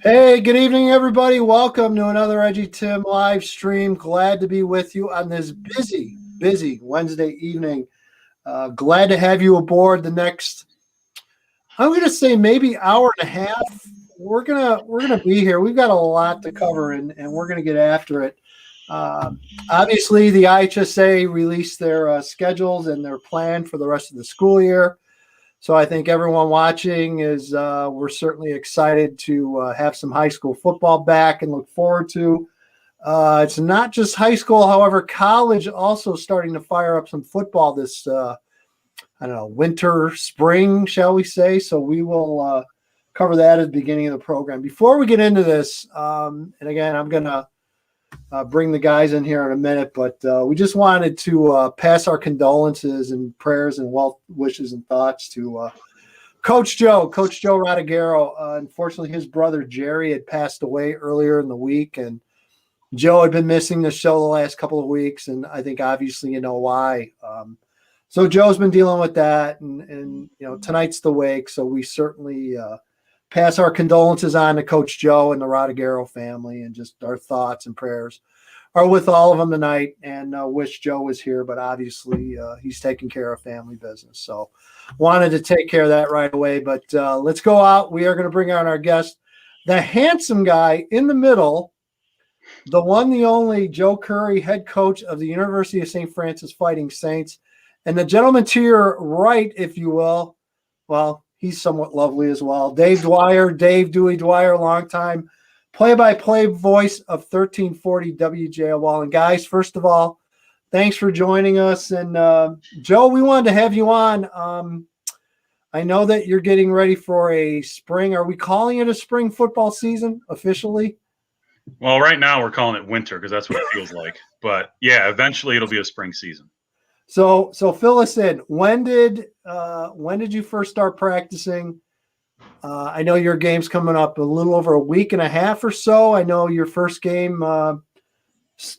Hey, good evening, everybody. Welcome to another Edgy Tim live stream. Glad to be with you on this busy Wednesday evening. Glad to have you aboard the next, I'm going to say maybe hour and a half. We're gonna be here. We've got a lot to cover, and we're gonna get after it. Obviously, the IHSA released their schedules and their plan for the rest of the school year. So I think everyone watching is we're certainly excited to have some high school football back and look forward to. It's not just high school, however, college also starting to fire up some football this I don't know, winter, spring, shall we say? So we will cover that at the beginning of the program. Before we get into this, and again, I'm gonna bring the guys in here in a minute, but we just wanted to pass our condolences and prayers and well wishes and thoughts to Coach Joe Rodeguerho. Unfortunately, his brother Jerry had passed away earlier in the week, and Joe had been missing the show the last couple of weeks, and I think obviously you know why. So Joe's been dealing with that, and you know tonight's the wake, so we certainly pass our condolences on to Coach Joe and the Rodeguerho family, and just our thoughts and prayers are with all of them tonight. And wish Joe was here, but obviously he's taking care of family business. So wanted to take care of that right away. But let's go out. We are going to bring on our guest, the handsome guy in the middle, the one, the only Joe Curry, head coach of the University of St. Francis Fighting Saints, and the gentleman to your right, if you will, well, he's somewhat lovely as well. Dave Dwyer, Dave Dewey Dwyer, longtime play-by-play voice of 1340 WJOL. And guys, first of all, thanks for joining us. And Joe, we wanted to have you on. I know that you're getting ready for a spring. Are we calling it a spring football season officially? Well, right now we're calling it winter because that's what it feels like. But yeah, eventually it'll be a spring season. So fill us in. When did you first start practicing? I know your game's coming up a little over a week and a half or so. I know your first game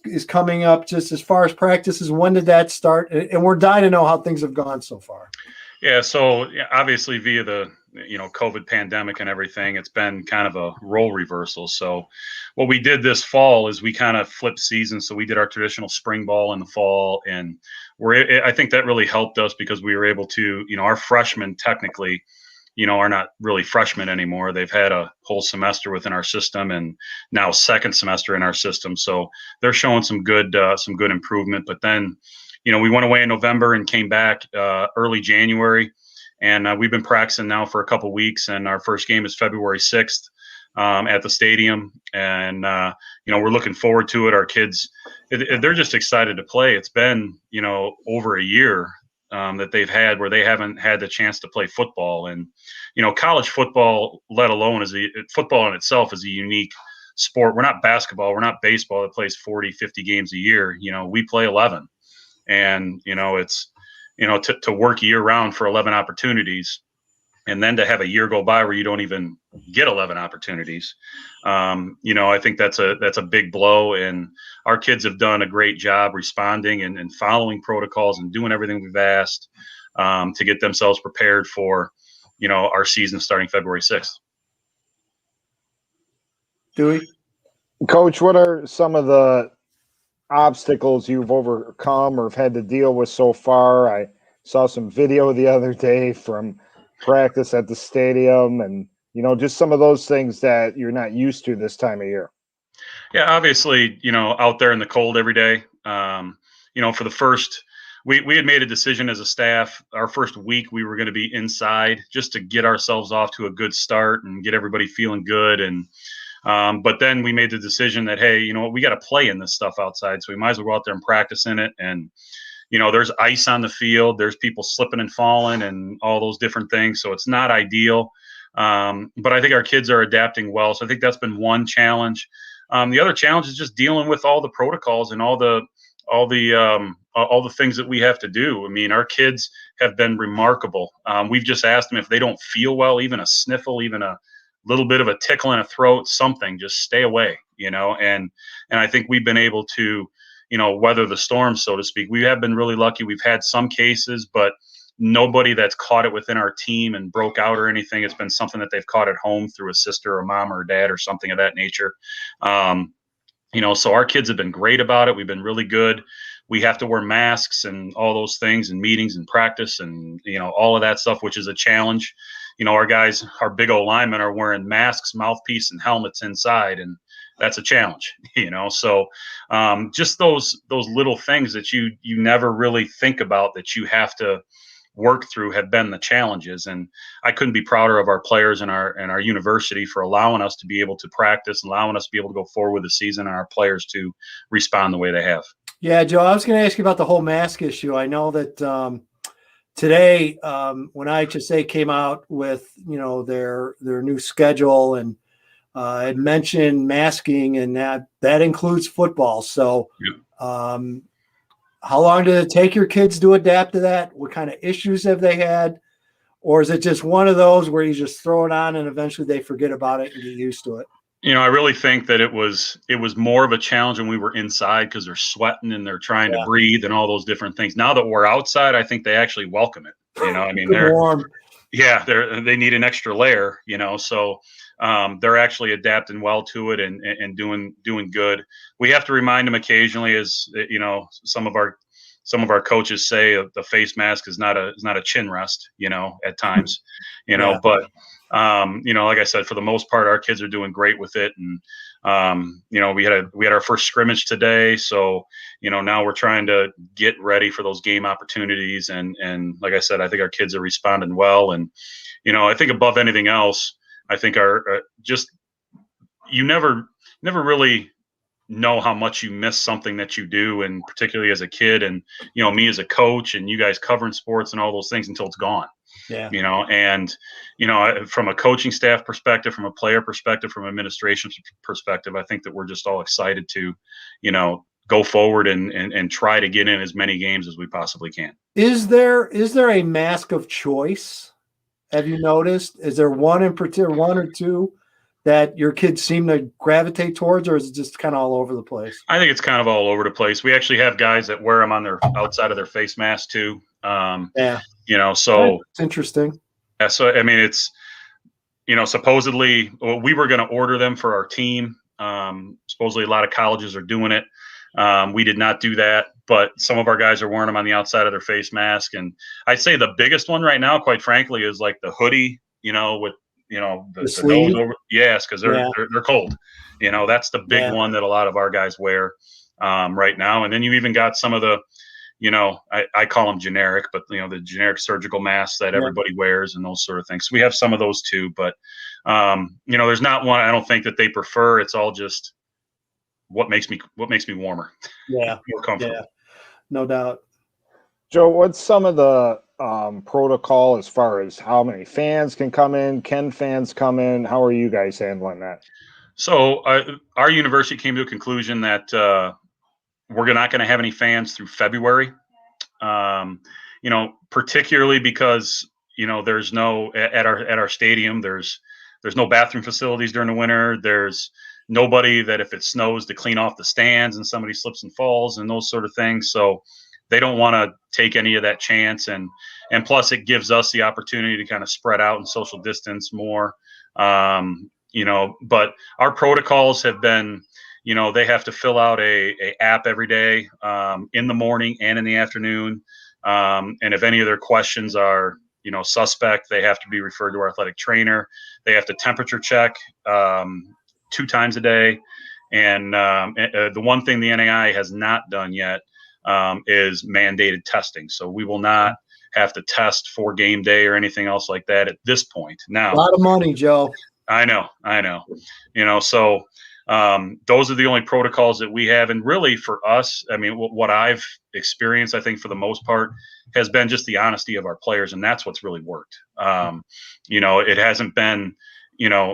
is coming up just as far as practices. When did that start? And we're dying to know how things have gone so far. Yeah, so obviously via the COVID pandemic and everything, it's been kind of a role reversal. So what we did this fall is we kind of flipped seasons. So we did our traditional spring ball in the fall, and I think that really helped us because we were able to, our freshmen technically, are not really freshmen anymore. They've had a whole semester within our system and now second semester in our system. So they're showing some good improvement. But then, we went away in November and came back early January, and we've been practicing now for a couple weeks. And our first game is February 6th at the stadium, and we're looking forward to it. Our kids, they're just excited to play. It's been over a year that they've had where they haven't had the chance to play football, and college football, let alone football in itself, is a unique sport. We're not basketball, we're not baseball that plays 40-50 games a year. We play 11. And, it's, to work year round for 11 opportunities, and then to have a year go by where you don't even get 11 opportunities. I think that's a big blow, and our kids have done a great job responding and following protocols and doing everything we've asked to get themselves prepared for, our season starting February 6th. Dewey? Coach, what are some of the obstacles you've overcome or have had to deal with so far? I saw some video the other day from practice at the stadium, and just some of those things that you're not used to this time of year. Yeah, obviously, out there in the cold every day. For the first, we had made a decision as a staff. Our first week, we were going to be inside just to get ourselves off to a good start and get everybody feeling good. And but then we made the decision that, hey, we got to play in this stuff outside, so we might as well go out there and practice in it. And there's ice on the field, there's people slipping and falling and all those different things, so it's not ideal. But I think our kids are adapting well, so I think that's been one challenge. The other challenge is just dealing with all the protocols and all the things that we have to do. I mean, our kids have been remarkable. We've just asked them if they don't feel well, even a sniffle, even a little bit of a tickle in a throat, something, just stay away, and I think we've been able to, weather the storm, so to speak. We have been really lucky. We've had some cases, but nobody that's caught it within our team and broke out or anything. It's been something that they've caught at home through a sister or mom or dad or something of that nature. So our kids have been great about it. We've been really good. We have to wear masks and all those things and meetings and practice and, all of that stuff, which is a challenge. Our guys, our big old linemen are wearing masks, mouthpiece, and helmets inside. And that's a challenge, So just those little things that you never really think about that you have to work through have been the challenges. And I couldn't be prouder of our players and our university for allowing us to be able to practice, allowing us to be able to go forward with the season, and our players to respond the way they have. Yeah, Joe, I was going to ask you about the whole mask issue. I know that today, when IHSA came out with, their new schedule and had mentioned masking, and that includes football. So how long did it take your kids to adapt to that? What kind of issues have they had? Or is it just one of those where you just throw it on and eventually they forget about it and get used to it? I really think that it was more of a challenge when we were inside because they're sweating and they're trying to breathe and all those different things. Now that we're outside, I think they actually welcome it. They're warm. Yeah, they need an extra layer, so they're actually adapting well to it and doing good. We have to remind them occasionally, as some of our coaches say, the face mask is not a chin rest, at times, but like I said, for the most part, our kids are doing great with it. And we had our first scrimmage today, so now we're trying to get ready for those game opportunities. And like I said, I think our kids are responding well. And I think above anything else, I think our just you never really know how much you miss something that you do, and particularly as a kid, and me as a coach, and you guys covering sports and all those things until it's gone. Yeah. From a coaching staff perspective, from a player perspective, from administration perspective, I think that we're just all excited to, go forward and try to get in as many games as we possibly can. Is there a mask of choice? Have you noticed? Is there one in particular, one or two that your kids seem to gravitate towards, or is it just kind of all over the place? I think it's kind of all over the place. We actually have guys that wear them on their outside of their face mask too. So it's interesting. Yeah, so I mean, it's supposedly we were going to order them for our team. Supposedly a lot of colleges are doing it. We did not do that, but some of our guys are wearing them on the outside of their face mask. And I'd say the biggest one right now, quite frankly, is like the hoodie, with the nose over. Yes, because they're cold. That's the big one that a lot of our guys wear right now. And then you even got some of the I call them generic, but the generic surgical masks that everybody wears and those sort of things. So we have some of those too, but there's not one I don't think that they prefer. It's all just what makes me warmer. Yeah. More comfortable. Yeah. No doubt. Joe, what's some of the protocol as far as how many fans can come in? Can fans come in? How are you guys handling that? So our university came to a conclusion that we're not going to have any fans through February, particularly because, there's no, at our stadium, there's no bathroom facilities during the winter. There's nobody that if it snows to clean off the stands and somebody slips and falls and those sort of things. So they don't want to take any of that chance. And plus it gives us the opportunity to kind of spread out and social distance more. But our protocols have been, they have to fill out a app every day, in the morning and in the afternoon. And if any of their questions are, suspect, they have to be referred to our athletic trainer. They have to temperature check 2 times a day. And the one thing the NAI has not done yet is mandated testing. So we will not have to test for game day or anything else like that at this point. Now, a lot of money, Joe. I know. So those are the only protocols that we have. And really for us, I mean, what I've experienced, I think for the most part, has been just the honesty of our players. And that's what's really worked. It hasn't been,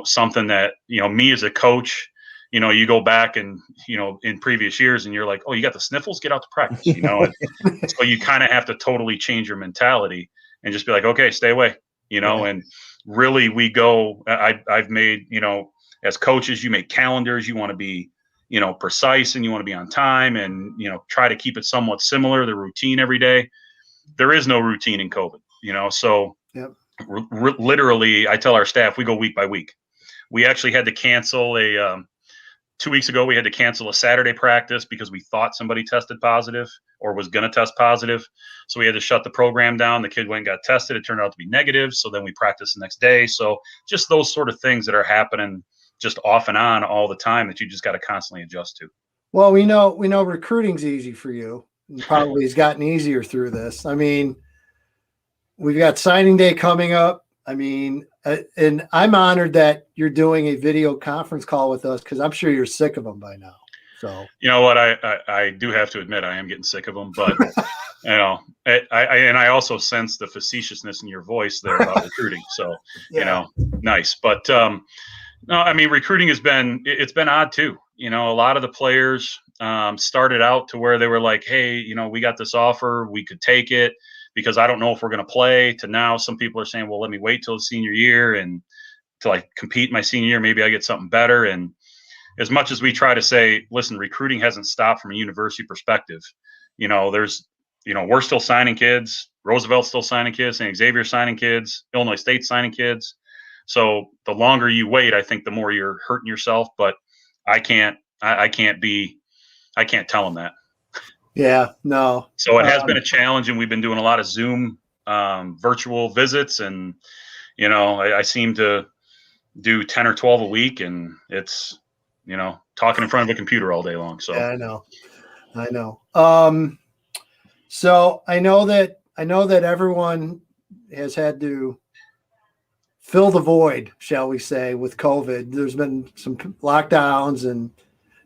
something that, me as a coach, you go back and, in previous years and you're like, oh, you got the sniffles, get out to practice, so you kind of have to totally change your mentality and just be like, okay, stay away, and really we go, I've made, as coaches, you make calendars, you want to be, precise and you want to be on time and, try to keep it somewhat similar, the routine every day. There is no routine in COVID. So Yep. literally, I tell our staff, we go week by week. We actually had to cancel 2 weeks ago, we had to cancel a Saturday practice because we thought somebody tested positive or was going to test positive. So we had to shut the program down. The kid went and got tested. It turned out to be negative. So then we practiced the next day. So just those sort of things that are happening just off and on all the time that you just got to constantly adjust to. Well, we know recruiting's easy for you, and probably has gotten easier through this. I mean, we've got signing day coming up. I mean, and I'm honored that you're doing a video conference call with us because I'm sure you're sick of them by now. So you know what, I do have to admit I am getting sick of them, but I also sense the facetiousness in your voice there about recruiting. So nice, but no, I mean recruiting it's been odd too. A lot of the players started out to where they were like, hey, we got this offer, we could take it, because I don't know if we're going to play, to now some people are saying, well, let me wait till the senior year and till I compete my senior year. Maybe I get something better. And as much as we try to say, listen, recruiting hasn't stopped from a university perspective. We're still signing kids. Roosevelt's still signing kids. St. Xavier's signing kids. Illinois State's signing kids. So the longer you wait, I think the more you're hurting yourself. But I can't tell them that. Yeah, no. So it has been a challenge, and we've been doing a lot of Zoom virtual visits, and I seem to do 10 or 12 a week, and it's talking in front of a computer all day long. So yeah, I know. So I know that everyone has had to fill the void, shall we say, with COVID. There's been some lockdowns, and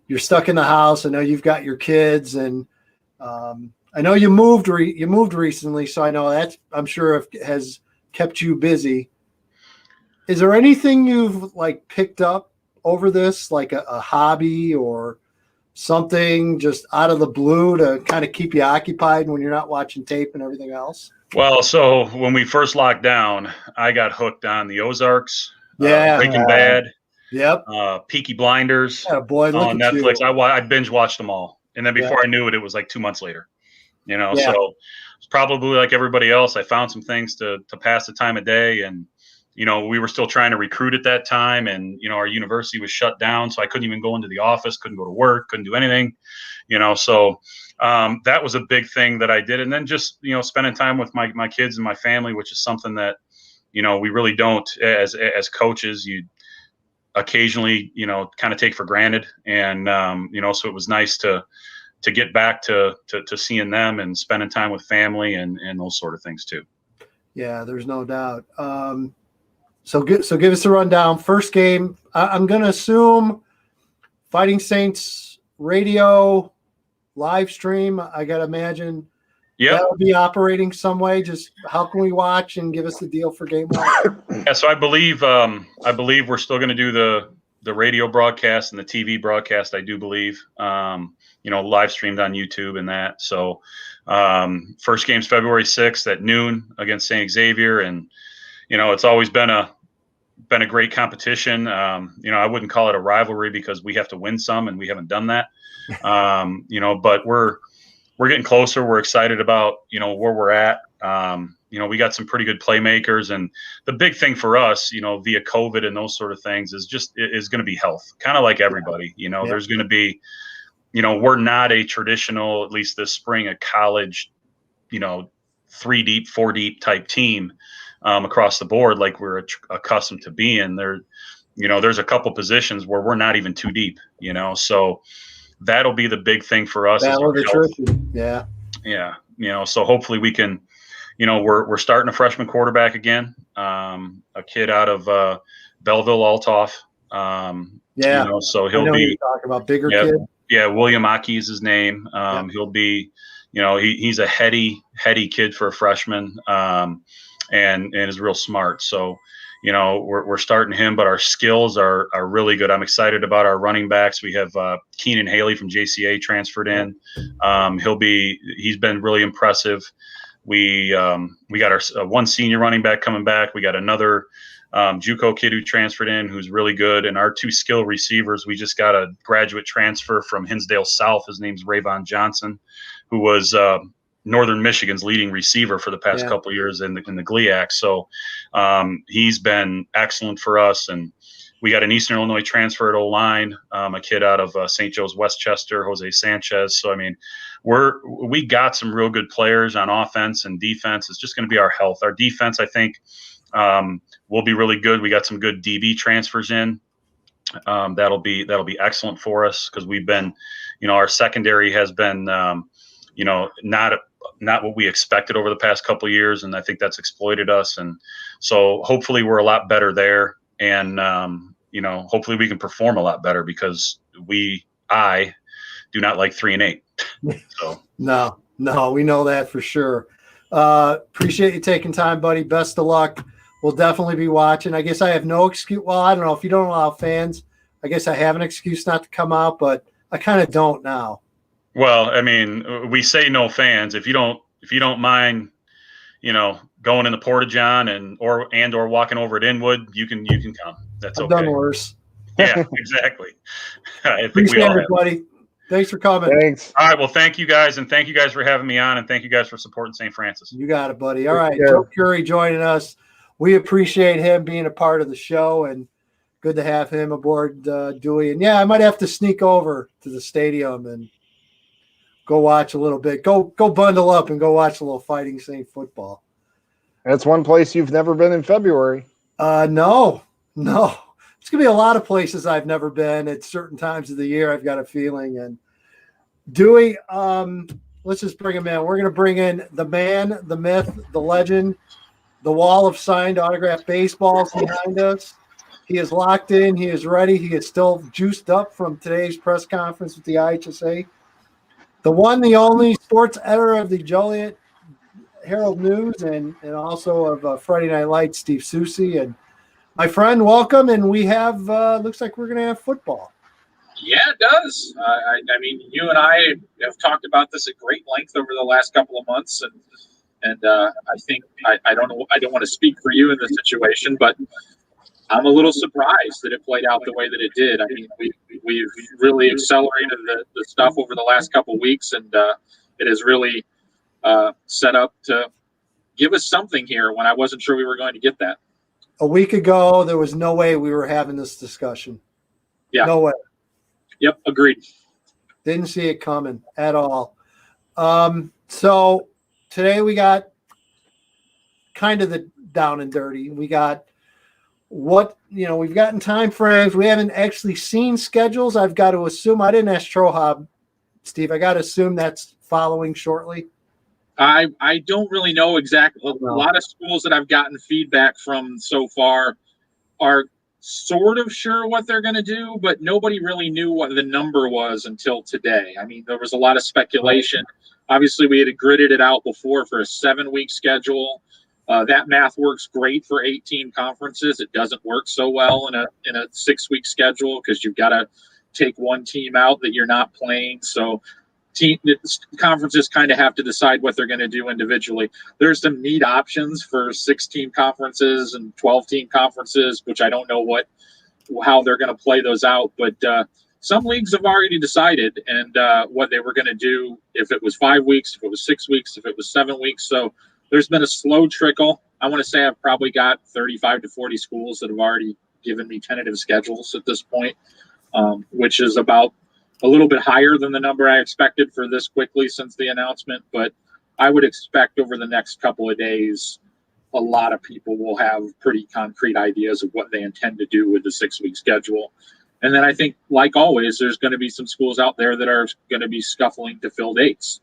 you're stuck in the house. I know you've got your kids, and I know you moved recently, so I know I'm sure has kept you busy. Is there anything you've picked up over this, like a hobby or something just out of the blue to kind of keep you occupied when you're not watching tape and everything else? Well, so when we first locked down, I got hooked on the Ozarks, Breaking Bad, Peaky Blinders on Netflix. I binge watched them all. And then before I knew it, it was like 2 months later, so it's probably like everybody else. I found some things to pass the time of day. And, we were still trying to recruit at that time, and, our university was shut down. So I couldn't even go into the office, couldn't go to work, couldn't do anything, so that was a big thing that I did. And then just, spending time with my kids and my family, which is something that, we really don't as coaches, you occasionally, kind of take for granted. And, so it was nice to get back to seeing them and spending time with family and those sort of things too. Yeah, there's no doubt. So give us a rundown. First game, I'm going to assume Fighting Saints radio live stream. I got to imagine that'll be operating some way. Just how can we watch, and give us the deal for game one? Yeah, so I believe we're still going to do the radio broadcast and the TV broadcast. I do believe, live streamed on YouTube and that. So first game's February 6th at noon against St. Xavier, and it's always been a great competition. I wouldn't call it a rivalry because we have to win some, and we haven't done that. But we're getting closer. We're excited about where we're at. We got some pretty good playmakers, and the big thing for us, via COVID and those sort of things, is going to be health. Kind of like everybody, there's going to be, we're not a traditional, at least this spring, a college, 3 deep, 4 deep type team across the board like we're accustomed to being. There's a couple positions where we're not even 2 deep, so that'll be the big thing for us. So hopefully we can, we're starting a freshman quarterback again, a kid out of Belleville, Althoff. So he'll be talking about bigger kid. Yeah, William Aki is his name. He'll be, he's a heady kid for a freshman, and is real smart. So, we're starting him, but our skills are really good. I'm excited about our running backs. We have Keenan Haley from JCA transferred in. He's been really impressive. We got our one senior running back coming back. We got another JUCO kid who transferred in who's really good. And our 2 skill receivers, we just got a graduate transfer from Hinsdale South. His name's Rayvon Johnson, who was Northern Michigan's leading receiver for the past couple of years in the GLIAC. So he's been excellent for us. And we got an Eastern Illinois transfer at O-line, a kid out of St. Joe's Westchester, Jose Sanchez. So, I mean, we got some real good players on offense and defense. It's just going to be our health. Our defense, I think, will be really good. We got some good DB transfers in. That'll be excellent for us because we've been, our secondary has been, not what we expected over the past couple of years, and I think that's exploited us. And so hopefully we're a lot better there, and hopefully we can perform a lot better because I do not like 3-8. So no, we know that for sure. Appreciate you taking time, buddy. Best of luck. We'll definitely be watching. I guess I have no excuse. Well, I don't know if you don't allow fans. I guess I have an excuse not to come out, but I kind of don't now. Well, I mean, we say no fans. If you don't mind, going in the Porta-John or walking over at Inwood, you can come. That's okay. I've done worse. Yeah, exactly. I think Appreciate we all it, buddy. Thanks for coming. Thanks. All right. Well, thank you guys, and thank you guys for having me on, and thank you guys for supporting St. Francis. You got it, buddy. All right, Joe Curry joining us. We appreciate him being a part of the show, and good to have him aboard, Dewey. And yeah, I might have to sneak over to the stadium and go watch a little bit. Go bundle up and go watch a little Fighting Saint football. That's one place you've never been in February. No. It's gonna be a lot of places I've never been at certain times of the year. I've got a feeling. And Dewey, let's just bring him in. We're gonna bring in the man, the myth, the legend, the wall of signed autographed baseballs behind us. He is locked in. He is ready. He is still juiced up from today's press conference with the IHSA. The one, the only sports editor of the Joliet Herald News and also of Friday Night Lights, Steve Susi. And my friend, welcome. And we have, looks like we're going to have football. Yeah, it does. I mean, you and I have talked about this at great length over the last couple of months. And I think, I don't know, I don't want to speak for you in this situation, but I'm a little surprised that it played out the way that it did. I mean, we've really accelerated the stuff over the last couple of weeks, and it has really set up to give us something here when I wasn't sure we were going to get that. A week ago, there was no way we were having this discussion. Yeah. No way. Yep, agreed. Didn't see it coming at all. So today we got kind of the down and dirty. We got we've gotten time frames. We haven't actually seen schedules. I've got to assume, I didn't ask Trohob, Steve, I got to assume that's following shortly. I don't really know exactly. A lot of schools that I've gotten feedback from so far are sort of sure what they're going to do, but nobody really knew what the number was until today. I mean, there was a lot of speculation. Obviously, we had gridded it out before for a 7-week schedule. That math works great for 18 conferences. It doesn't work so well in a 6-week schedule because you've got to take one team out that you're not playing. So conferences kind of have to decide what they're going to do individually. There's some neat options for 6-team conferences and 12-team conferences, which I don't know how they're going to play those out. But some leagues have already decided and what they were going to do, if it was 5 weeks, if it was 6 weeks, if it was 7 weeks. So there's been a slow trickle. I want to say I've probably got 35 to 40 schools that have already given me tentative schedules at this point, which is about a little bit higher than the number I expected for this quickly since the announcement. But I would expect over the next couple of days, a lot of people will have pretty concrete ideas of what they intend to do with the 6-week schedule. And then I think, like always, there's going to be some schools out there that are going to be scuffling to fill dates.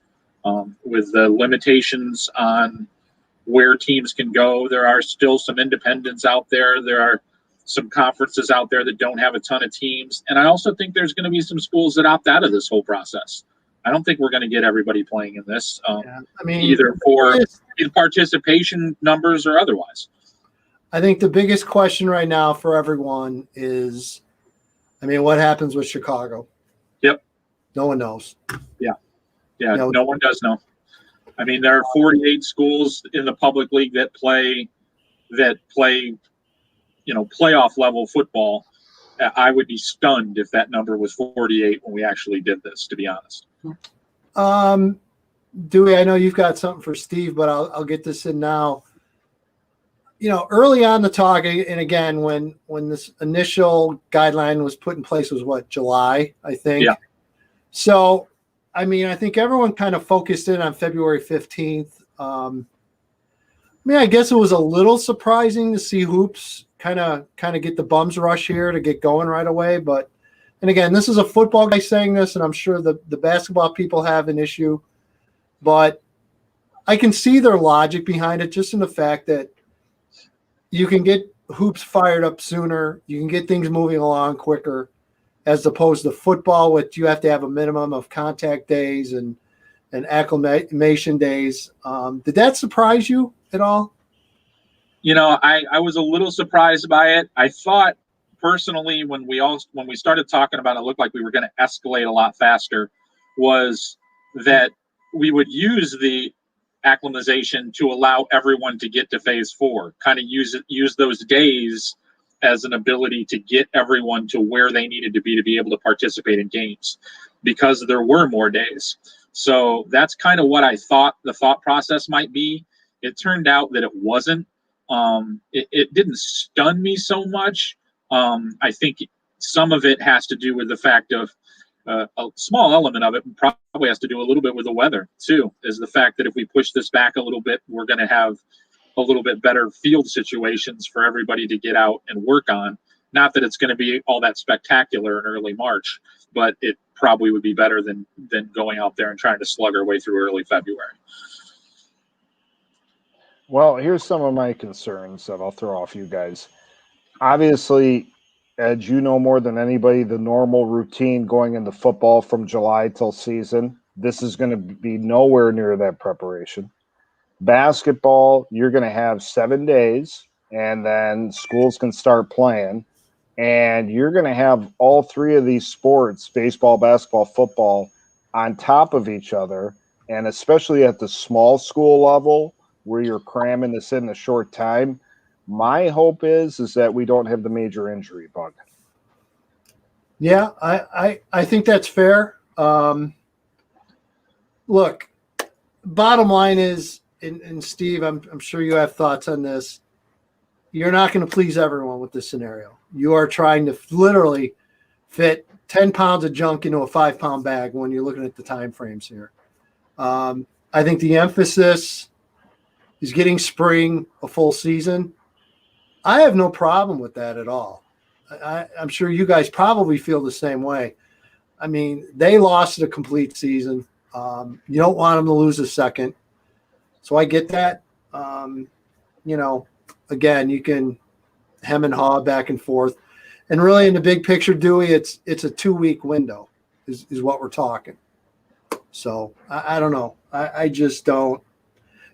With the limitations on where teams can go, there are still some independents out there. There are some conferences out there that don't have a ton of teams. And I also think there's going to be some schools that opt out of this whole process. I don't think we're going to get everybody playing in this, either for participation numbers or otherwise. I think the biggest question right now for everyone is, what happens with Chicago? Yep. No one knows. Yeah, no one does know. There are 48 schools in the public league that play playoff level football. I would be stunned if that number was 48 when we actually did this, to be honest. Dewey, I know you've got something for Steve, but I'll get this in now. You know, early on the talk, and again, when this initial guideline was put in place was what, July, I think. Yeah. So, I mean, I think everyone kind of focused in on February 15th. I mean, I guess it was a little surprising to see hoops kind of get the bums rush here to get going right away. But, and again, this is a football guy saying this, and I'm sure the basketball people have an issue. But I can see their logic behind it, just in the fact that you can get hoops fired up sooner. You can get things moving along quicker, as opposed to football, which you have to have a minimum of contact days and acclimation days. Did that surprise you at all? You know, I was a little surprised by it. I thought personally, when we started talking about it, looked like we were going to escalate a lot faster, was that we would use the acclimatization to allow everyone to get to phase 4, kind of use those days as an ability to get everyone to where they needed to be able to participate in games, because there were more days. So that's kind of what I thought the thought process might be. It turned out that it wasn't. It didn't stun me so much. I think some of it has to do with the fact of a small element of it probably has to do a little bit with the weather too, is the fact that if we push this back a little bit, we're going to have a little bit better field situations for everybody to get out and work on. Not that it's going to be all that spectacular in early March, but it probably would be better than going out there and trying to slug our way through early February. Well, here's some of my concerns that I'll throw off you guys. Obviously, Ed, you know more than anybody the normal routine going into football from July till season. This is going to be nowhere near that preparation. Basketball, you're going to have 7 days, and then schools can start playing. And you're going to have all 3 of these sports, baseball, basketball, football, on top of each other. And especially at the small school level, where you're cramming this in a short time, my hope is that we don't have the major injury bug. Yeah, I think that's fair. Look, bottom line is, and Steve, I'm sure you have thoughts on this. You're not going to please everyone with this scenario. You are trying to literally fit 10 pounds of junk into a 5-pound bag when you're looking at the time frames here. I think the emphasis is getting spring a full season. I have no problem with that at all. I'm sure you guys probably feel the same way. I mean, they lost a complete season. You don't want them to lose a second. So I get that. You know, again, you can hem and haw back and forth. And really, in the big picture, Dewey, it's a 2-week window is what we're talking. So I don't know. I just don't.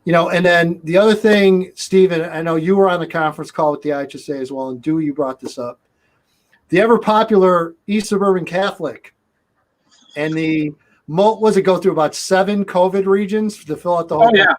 You know, and then the other thing, Stephen, I know you were on the conference call with the IHSA as well, and Dewey, you brought this up. The ever-popular East Suburban Catholic and was it go through about 7 COVID regions to fill out the whole? Oh, yeah.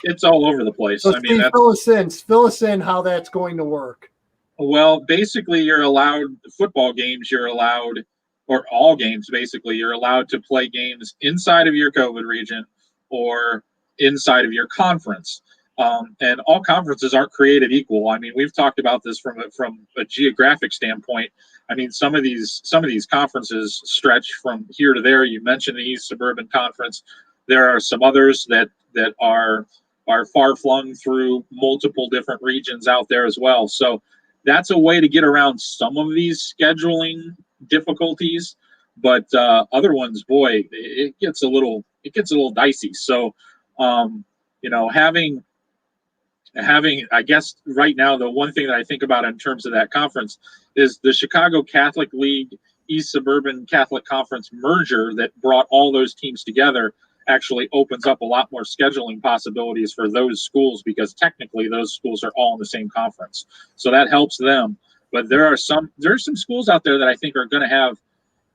It's all over the place. So I mean, Steve, fill us in how that's going to work. Well, basically, you're allowed football games. You're allowed, or all games, basically, you're allowed to play games inside of your COVID region or inside of your conference. And all conferences aren't created equal. I mean, we've talked about this from a geographic standpoint. I mean, some of these conferences stretch from here to there. You mentioned the East Suburban Conference. There are some others that are far flung through multiple different regions out there as well. So that's a way to get around some of these scheduling difficulties. But other ones, boy, it gets a little dicey. So you know, having, I guess right now, the one thing that I think about in terms of that conference is the Chicago Catholic League East Suburban Catholic Conference merger that brought all those teams together actually opens up a lot more scheduling possibilities for those schools, because technically those schools are all in the same conference. So that helps them. But there are some schools out there that I think are going to have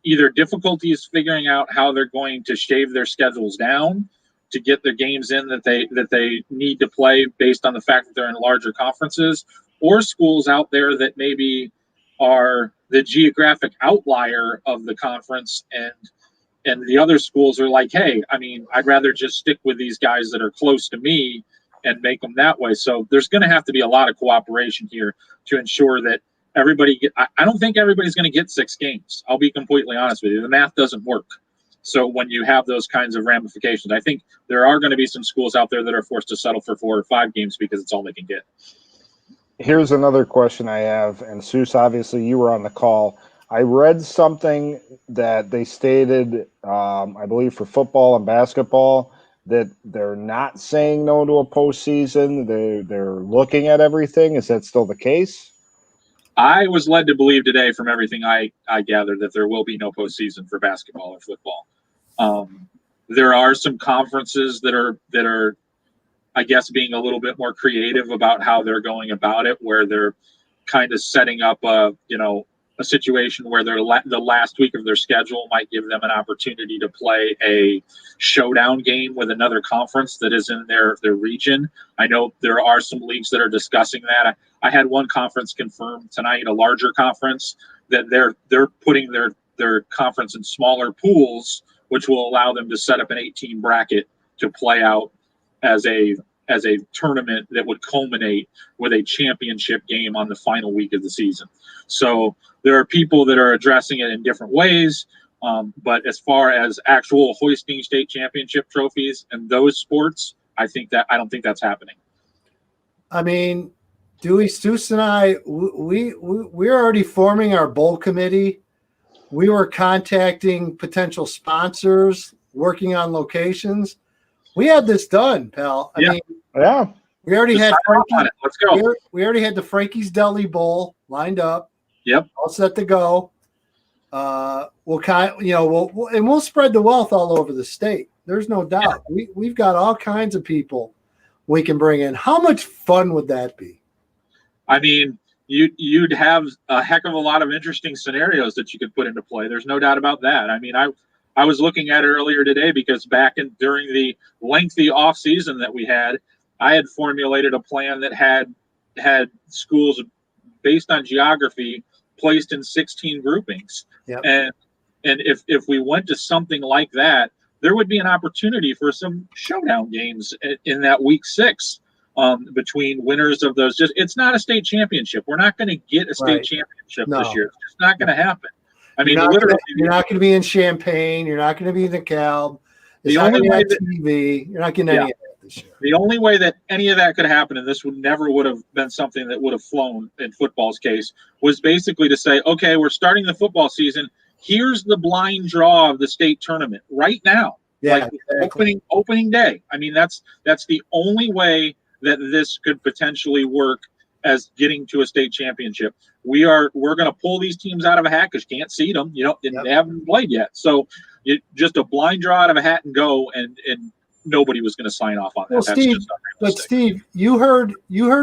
either difficulties figuring out how they're going to shave their schedules down to get their games in that they need to play based on the fact that they're in larger conferences, or schools out there that maybe are the geographic outlier of the conference and and the other schools are like, hey, I mean, I'd rather just stick with these guys that are close to me and make them that way. So there's going to have to be a lot of cooperation here to ensure that everybody I don't think everybody's going to get 6 games. I'll be completely honest with you. The math doesn't work. So when you have those kinds of ramifications, I think there are going to be some schools out there that are forced to settle for 4 or 5 games because it's all they can get. Here's another question I have, and Seuss, obviously you were on the call. I read something that they stated, I believe for football and basketball, that they're not saying no to a postseason. They're looking at everything. Is that still the case? I was led to believe today, from everything I gathered, that there will be no postseason for basketball or football. There are some conferences that are, I guess, being a little bit more creative about how they're going about it, where they're kind of setting up a situation where the last week of their schedule might give them an opportunity to play a showdown game with another conference that is in their region. I know there are some leagues that are discussing that. I had one conference confirm tonight, a larger conference, that they're putting their conference in smaller pools, which will allow them to set up an 18 bracket to play out as a tournament that would culminate with a championship game on the final week of the season. So there are people that are addressing it in different ways. But as far as actual hoisting state championship trophies and those sports, I don't think that's happening. I mean, Dewey, Seuss, and I, we're already forming our bowl committee. We were contacting potential sponsors, working on locations. We had this done, pal. I mean, yeah. We already had Frankie. Let's go. We already had the Frankie's Deli Bowl lined up. Yep. All set to go. We'll spread the wealth all over the state. There's no doubt. Yeah. We've got all kinds of people we can bring in. How much fun would that be? I mean, you'd have a heck of a lot of interesting scenarios that you could put into play. There's no doubt about that. I mean, I was looking at it earlier today because during the lengthy off season that we had, I had formulated a plan that had schools based on geography placed in 16 groupings. Yep. And if we went to something like that, there would be an opportunity for some showdown games in that week 6 between winners of those. It's not a state championship. We're not going to get a state championship this year. It's just not going to happen. I mean, you're not going to be in Champaign. You're not going to be in DeKalb. You're not getting any of that this year. The only way that any of that could happen, and this would have been something that would have flown in football's case, was basically to say, okay, we're starting the football season. Here's the blind draw of the state tournament right now. Yeah, exactly. Opening day. I mean, that's the only way that this could potentially work as getting to a state championship. We're going to pull these teams out of a hat because you can't seed them. They haven't played yet. So just a blind draw out of a hat and go, and nobody was going to sign off on that. Well, Steve, you heard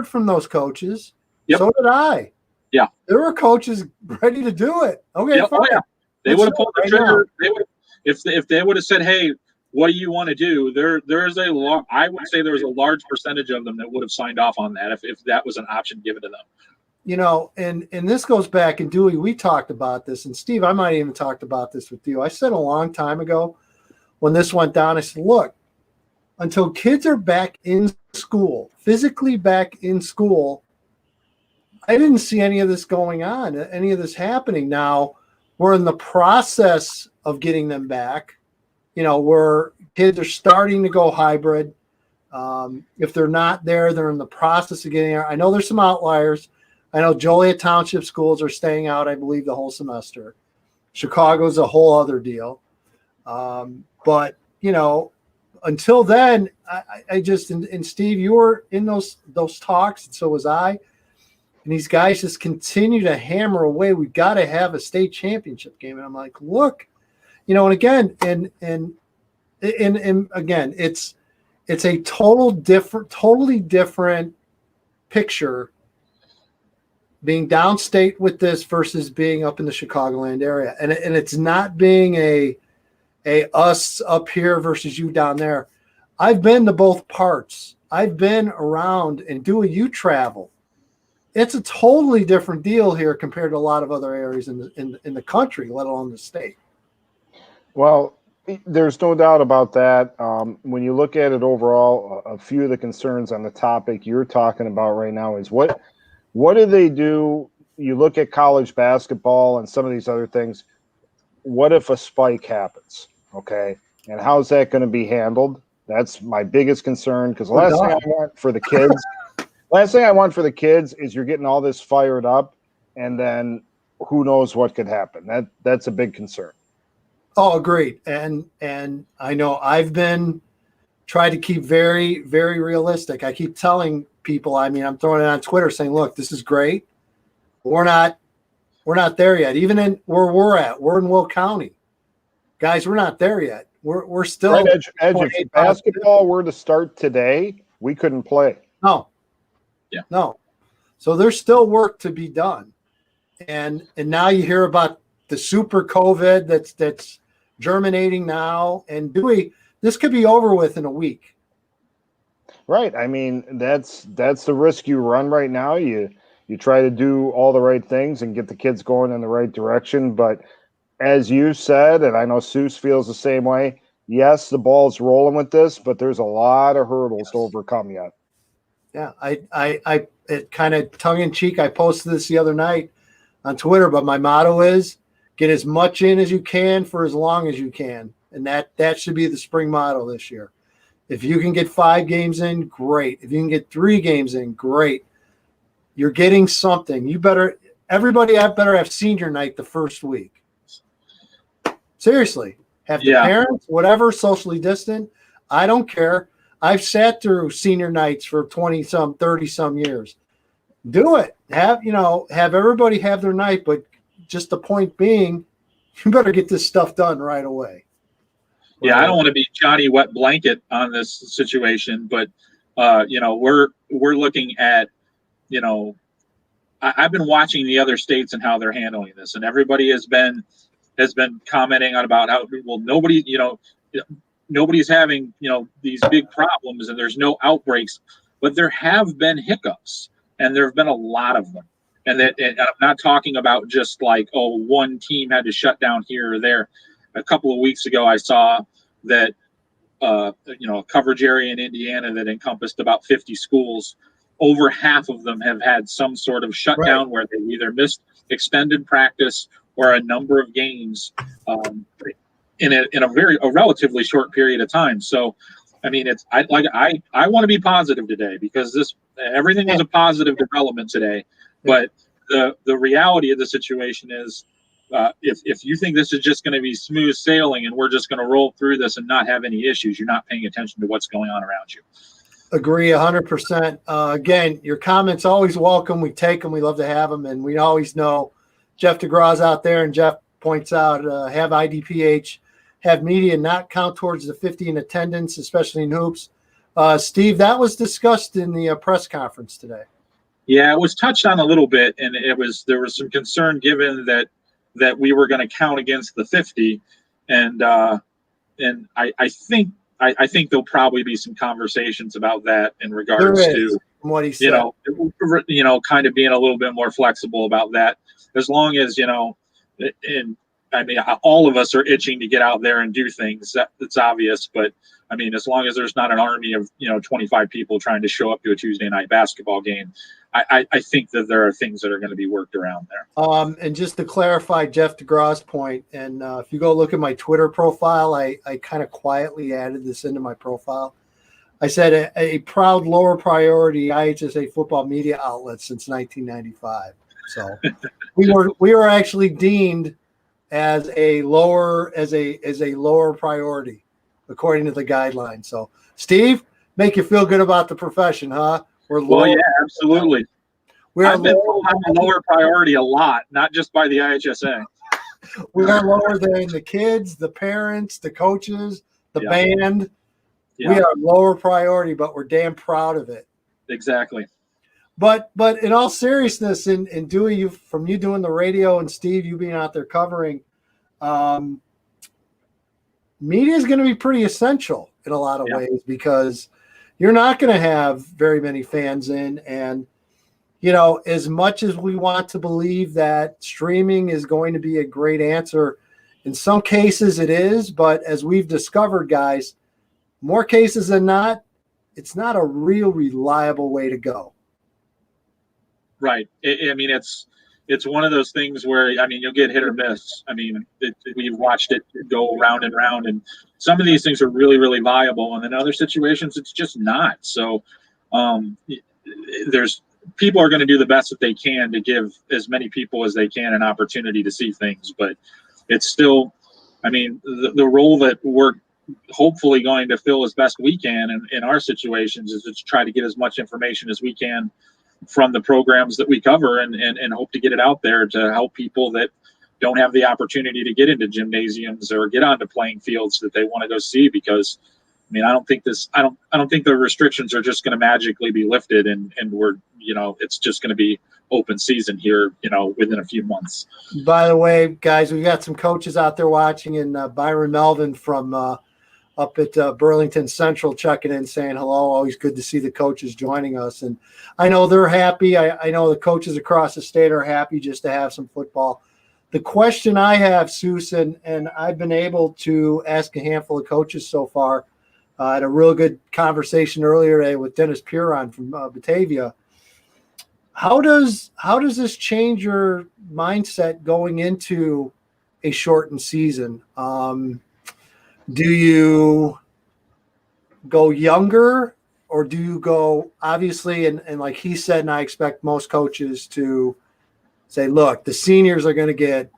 from those coaches. Yep. So did I. Yeah. There were coaches ready to do it. Okay, yep. fine. Oh, yeah. They would have pulled the trigger. If they would have said, hey, what do you want to do? I would say there was a large percentage of them that would have signed off on that if that was an option given to them. And this goes back, and Dewey, we talked about this, and Steve, I might even talked about this with you. I said a long time ago when this went down, I said, look, until kids are back in school, physically back in school, I didn't see any of this going on, any of this happening. Now we're in the process of getting them back. Where kids are starting to go hybrid. If they're not there, they're in the process of getting there. I know there's some outliers. I know Joliet Township schools are staying out, I believe, the whole semester. Chicago's a whole other deal. But, until then, I just, and Steve, you were in those talks, and so was I. And these guys just continue to hammer away. We've got to have a state championship game. And I'm like, look, and again, and again, it's a totally different picture being downstate with this versus being up in the Chicagoland area. And it's not being a us up here versus you down there. I've been to both parts. I've been around, and Dewey, you travel. It's a totally different deal here compared to a lot of other areas in the country, let alone the state. Well, There's no doubt about that. When you look at it overall, a few of the concerns on the topic you're talking about right now is what do they do? You look at college basketball and some of these other things. What if a spike happens? Okay. And how's that going to be handled? That's my biggest concern, because the last thing I want for the kids is you're getting all this fired up, and then who knows what could happen. That's a big concern. Oh, agreed. And I know I've been trying to keep very, very realistic. I keep telling people, I mean, I'm throwing it on Twitter saying, look, this is great. We're not there yet. Even in where we're in Will County. Guys, we're not there yet. We're still right, Edge, if basketball were to start today, we couldn't play. No. Yeah. No. So there's still work to be done. And now you hear about the super COVID that's germinating now. And Dewey, this could be over with in a week. Right. I mean, that's the risk you run right now. You try to do all the right things and get the kids going in the right direction. But as you said, and I know Seuss feels the same way, yes, the ball's rolling with this, but there's a lot of hurdles to overcome yet. Yeah, I it kind of tongue in cheek. I posted this the other night on Twitter, but my motto is get as much in as you can for as long as you can. And that should be the spring motto this year. If you can get 5 games in, great. If you can get 3 games in, great. You're getting something. Everybody better have senior night the first week. Seriously. Have the parents, whatever, socially distant. I don't care. I've sat through senior nights for 20-some, 30-some years. Do it. Have everybody have their night, but just the point being, you better get this stuff done right away. Yeah, I don't want to be Johnny Wet Blanket on this situation, but we're looking at, I've been watching the other states and how they're handling this, and everybody has been commenting on about how nobody's having these big problems and there's no outbreaks, but there have been hiccups, and there have been a lot of them. And I'm not talking about just like, oh, one team had to shut down here or there. A couple of weeks ago, I saw that a coverage area in Indiana that encompassed about 50 schools. Over half of them have had some sort of shutdown where they either missed extended practice or a number of games in a relatively short period of time. So, I mean, I want to be positive today, because everything was a positive development today. But the reality of the situation is, if you think this is just going to be smooth sailing and we're just going to roll through this and not have any issues, you're not paying attention to what's going on around you. Agree 100%. Again, your comments always welcome. We take them. We love to have them. And we always know Jeff DeGraw's out there, and Jeff points out, have IDPH, have media not count towards the 50 in attendance, especially in hoops. Steve, that was discussed in the press conference today. Yeah, it was touched on a little bit, and there was some concern given that we were going to count against the 50, and I think there'll probably be some conversations about that in regards to what he said. Kind of being a little bit more flexible about that, as long as and I mean, all of us are itching to get out there and do things. It's obvious, but I mean, as long as there's not an army of 25 people trying to show up to a Tuesday night basketball game, I think that there are things that are going to be worked around there. And just to clarify Jeff DeGraw's point, and if you go look at my Twitter profile, I kind of quietly added this into my profile. I said a proud lower priority IHSA football media outlet since 1995. So we were actually deemed as a lower priority according to the guidelines. So Steve, make you feel good about the profession, huh? Well, yeah, absolutely. I've been told I'm a lower priority a lot, not just by the IHSA. We are lower than the kids, the parents, the coaches, the band. Yeah. We are lower priority, but we're damn proud of it. Exactly. But in all seriousness, and Dewey, from you doing the radio, and Steve, you being out there covering, media is going to be pretty essential in a lot of ways, because you're not going to have very many fans in. And, as much as we want to believe that streaming is going to be a great answer, In some cases it is, but as we've discovered, guys, more cases than not, it's not a real reliable way to go. Right. I mean, it's one of those things where, I mean, you'll get hit or miss. I mean, we've watched it go round and round, and some of these things are really, really viable, and in other situations, it's just not. So, there's people are going to do the best that they can to give as many people as they can an opportunity to see things, but it's still, I mean, the role that we're hopefully going to fill as best we can in our situations is to try to get as much information as we can from the programs that we cover and hope to get it out there to help people that don't have the opportunity to get into gymnasiums or get onto playing fields that they want to go see. Because I mean, I don't think the restrictions are just going to magically be lifted and we're, you know, it's just going to be open season here, you know, within a few months. By the way, guys, we got some coaches out there watching, and Byron Melvin from up at Burlington Central checking in, saying hello. Always good to see the coaches joining us. And I know they're happy. I know the coaches across the state are happy just to have some football. The question I have, Susan, and I've been able to ask a handful of coaches so far. I had a real good conversation earlier today with Dennis Puron from Batavia. How does this change your mindset going into a shortened season? Do you go younger, or do you go, obviously, and like he said, and I expect most coaches to say, look, the seniors are going to get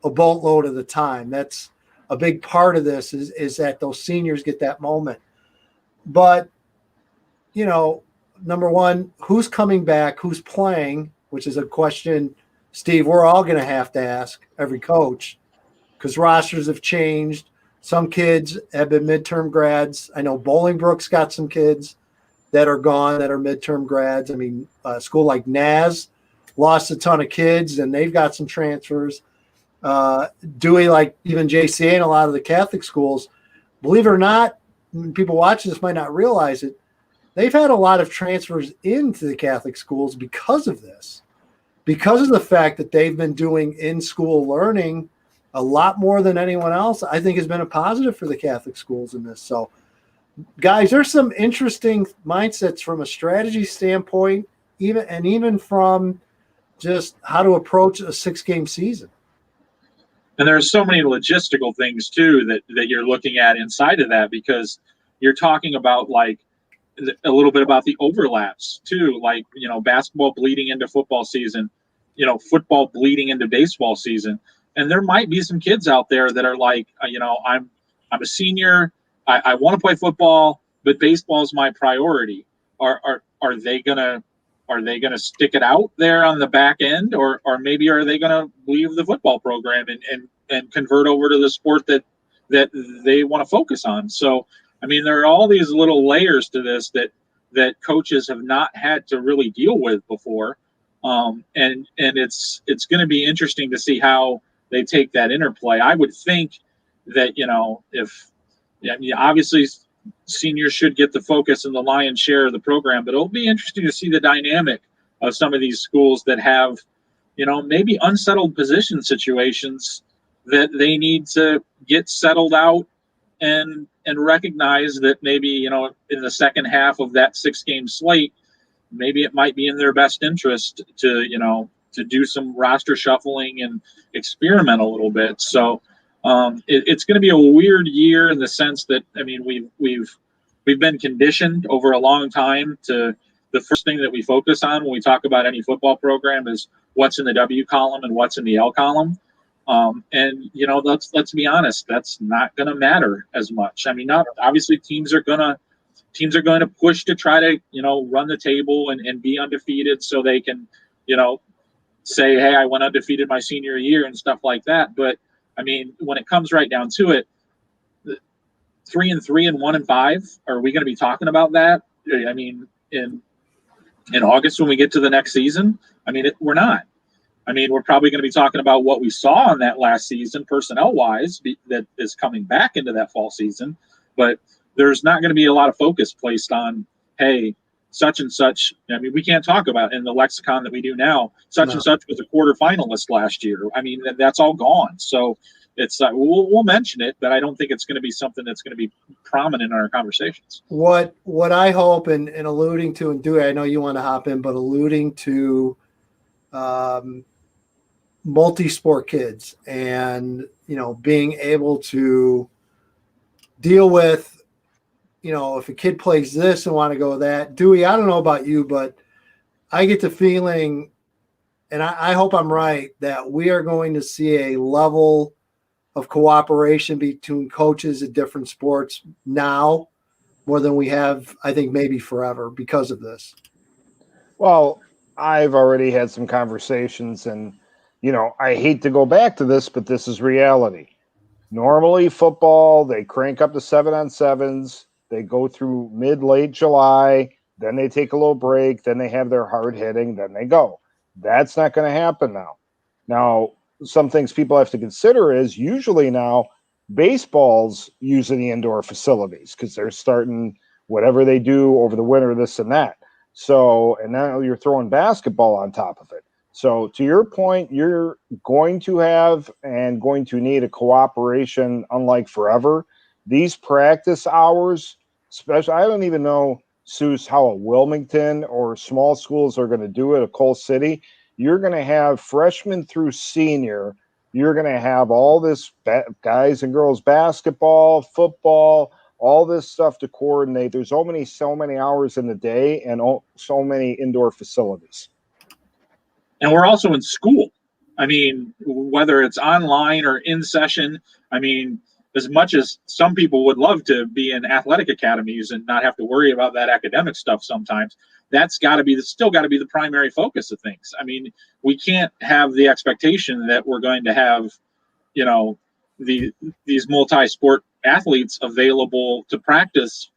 a boatload of the time. That's a big part of this is that those seniors get that moment. But, you know, number one, who's coming back, who's playing, which is a question, Steve, we're all going to have to ask every coach, because rosters have changed. Some kids have been midterm grads. I know Bolingbrook's got some kids that are gone that are midterm grads. I mean, a school like Naz lost a ton of kids, and they've got some transfers. Dewey, like even JCA and a lot of the Catholic schools, believe it or not, people watching this might not realize it, they've had a lot of transfers into the Catholic schools because of this, because of the fact that they've been doing in-school learning a lot more than anyone else. I think has been a positive for the Catholic schools in this. So, guys, there's some interesting mindsets from a strategy standpoint, even from just how to approach a 6-game season. And there's so many logistical things too that you're looking at inside of that, because you're talking about like a little bit about the overlaps too, like, you know, basketball bleeding into football season, you know, football bleeding into baseball season. And there might be some kids out there that are like, you know, I'm a senior, I want to play football, but baseball is my priority. Are they gonna stick it out there on the back end, or maybe are they gonna leave the football program and convert over to the sport that they want to focus on? So I mean, there are all these little layers to this that coaches have not had to really deal with before, and it's going to be interesting to see how they take that interplay. I would think that, you know, obviously seniors should get the focus and the lion's share of the program, but it'll be interesting to see the dynamic of some of these schools that have, you know, maybe unsettled position situations that they need to get settled out and recognize that maybe, you know, in the second half of that 6-game slate, maybe it might be in their best interest to, you know, to do some roster shuffling and experiment a little bit. So it's going to be a weird year in the sense that, I mean, we've been conditioned over a long time to the first thing that we focus on when we talk about any football program is what's in the W column and what's in the L column. And, you know, let's be honest, that's not going to matter as much. I mean, obviously teams are going to push to try to, you know, run the table and be undefeated so they can, you know, say, hey, I went undefeated my senior year and stuff like that. But I mean, when it comes right down to it, 3-3 and 1-5, are we going to be talking about that? I mean, in August when we get to the next season? I mean, we're not. I mean, we're probably going to be talking about what we saw in that last season, personnel-wise, that is coming back into that fall season. But there's not going to be a lot of focus placed on, hey, such and such. I mean, we can't talk about in the lexicon that we do now, such and such was a quarterfinalist last year. I mean, that's all gone. So it's we'll mention it, but I don't think it's going to be something that's going to be prominent in our conversations. What I hope, and alluding to, and Dwyer, I know you want to hop in, but alluding to multi-sport kids and, being able to deal with, if a kid plays this and want to go that. Dewey, I don't know about you, but I get the feeling, and I hope I'm right, that we are going to see a level of cooperation between coaches at different sports now more than we have, I think, maybe forever because of this. Well, I've already had some conversations, and, I hate to go back to this, but this is reality. Normally, football, they crank up to 7-on-7s. They go through mid-late July. Then they take a little break. Then they have their hard hitting. Then they go. That's not going to happen now. Now, some things people have to consider is usually now baseball's using the indoor facilities because they're starting whatever they do over the winter, this and that. So, and now you're throwing basketball on top of it. So to your point, you're going to have and going to need a cooperation unlike forever. These practice hours, especially, I don't even know, Seuss, how a Wilmington or small schools are going to do it, a Coal City. You're going to have freshman through senior. You're going to have all this guys and girls basketball, football, all this stuff to coordinate. There's so many hours in the day and so many indoor facilities. And we're also in school. I mean, whether it's online or in session, I mean, as much as some people would love to be in athletic academies and not have to worry about that academic stuff sometimes, that's still got to be the primary focus of things. I mean, we can't have the expectation that we're going to have, these multi-sport athletes available to practice,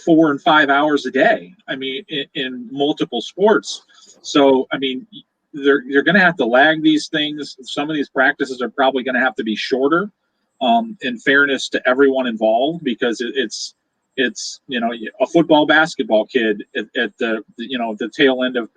4 and 5 hours a day. I mean, in multiple sports. So, I mean, they're going to have to lag these things. Some of these practices are probably going to have to be shorter, in fairness to everyone involved, because it's a football, basketball kid at the tail end of,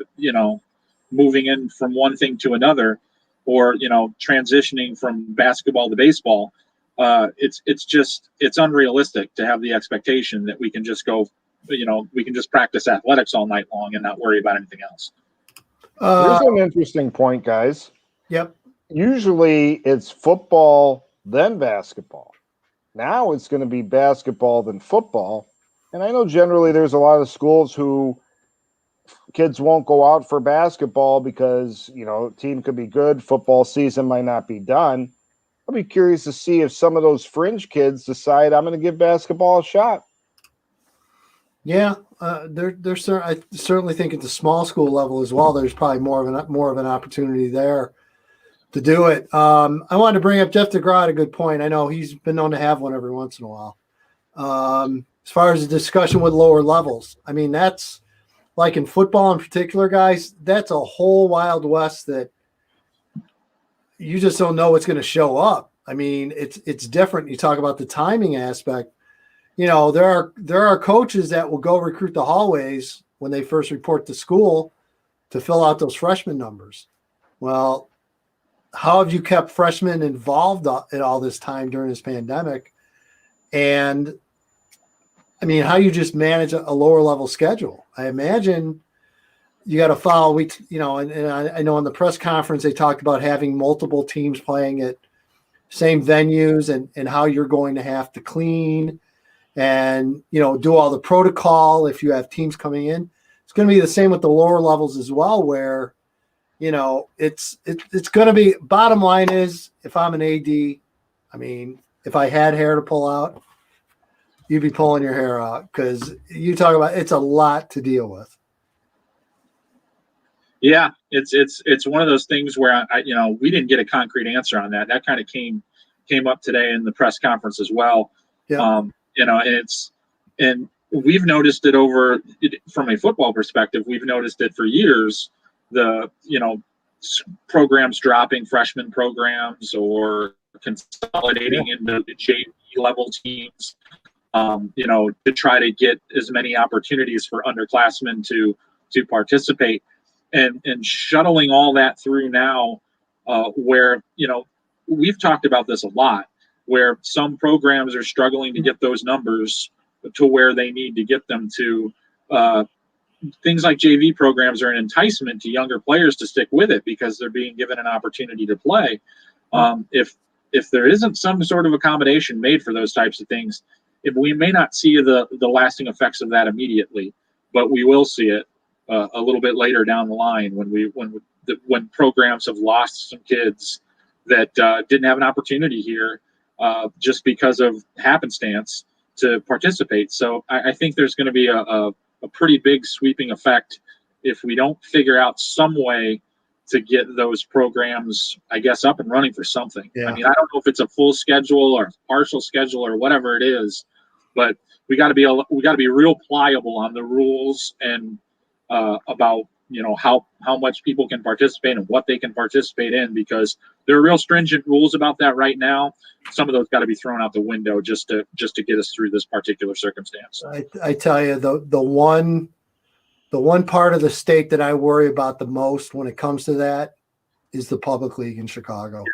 moving in from one thing to another, or, transitioning from basketball to baseball. It's unrealistic to have the expectation that we can just go, we can just practice athletics all night long and not worry about anything else. Here's an interesting point, guys. Yep. Usually it's football, then basketball. Now it's going to be basketball, then football. And I know generally there's a lot of schools who kids won't go out for basketball because, team could be good. Football season might not be done. I'll be curious to see if some of those fringe kids decide I'm going to give basketball a shot. Yeah, I certainly think at the small school level as well, there's probably more of an opportunity there to do it. I wanted to bring up Jeff DeGraw had a good point. I know he's been known to have one every once in a while. As far as the discussion with lower levels, I mean, that's like in football in particular, guys, that's a whole Wild West that you just don't know what's going to show up. I mean, it's different. You talk about the timing aspect. There are coaches that will go recruit the hallways when they first report to school to fill out those freshman numbers. Well, how have you kept freshmen involved at all this time during this pandemic? And I mean, how you just manage a lower level schedule? I imagine you got to follow. And I know in the press conference they talked about having multiple teams playing at same venues and how you're going to have to clean and do all the protocol if you have teams coming in. It's going to be the same with the lower levels as well, where it's going to be, bottom line is, if I'm an AD, I mean, if I had hair to pull out, you'd be pulling your hair out, because you talk about, it's a lot to deal with. Yeah, it's one of those things where we didn't get a concrete answer on that. That kind of came up today in the press conference as well. Yeah. And we've noticed it from a football perspective. We've noticed it for years. The programs dropping freshman programs or consolidating into the JV level teams. To try to get as many opportunities for underclassmen to participate, and shuttling all that through now, where we've talked about this a lot, where some programs are struggling to get those numbers to where they need to get them to. Things like JV programs are an enticement to younger players to stick with it because they're being given an opportunity to play. If there isn't some sort of accommodation made for those types of things, we may not see the lasting effects of that immediately, but we will see it a little bit later down the line when programs have lost some kids that didn't have an opportunity here just because of happenstance to participate. So I think there's going to be a pretty big sweeping effect if we don't figure out some way to get those programs, I guess, up and running for something. Yeah. I mean, I don't know if it's a full schedule or partial schedule or whatever it is, but we got to be real pliable on the rules and about how much people can participate and what they can participate in, because there are real stringent rules about that right now. Some of those got to be thrown out the window just to get us through this particular circumstance. I tell you, the one part of the state that I worry about the most when it comes to that is the public league in Chicago. Yeah.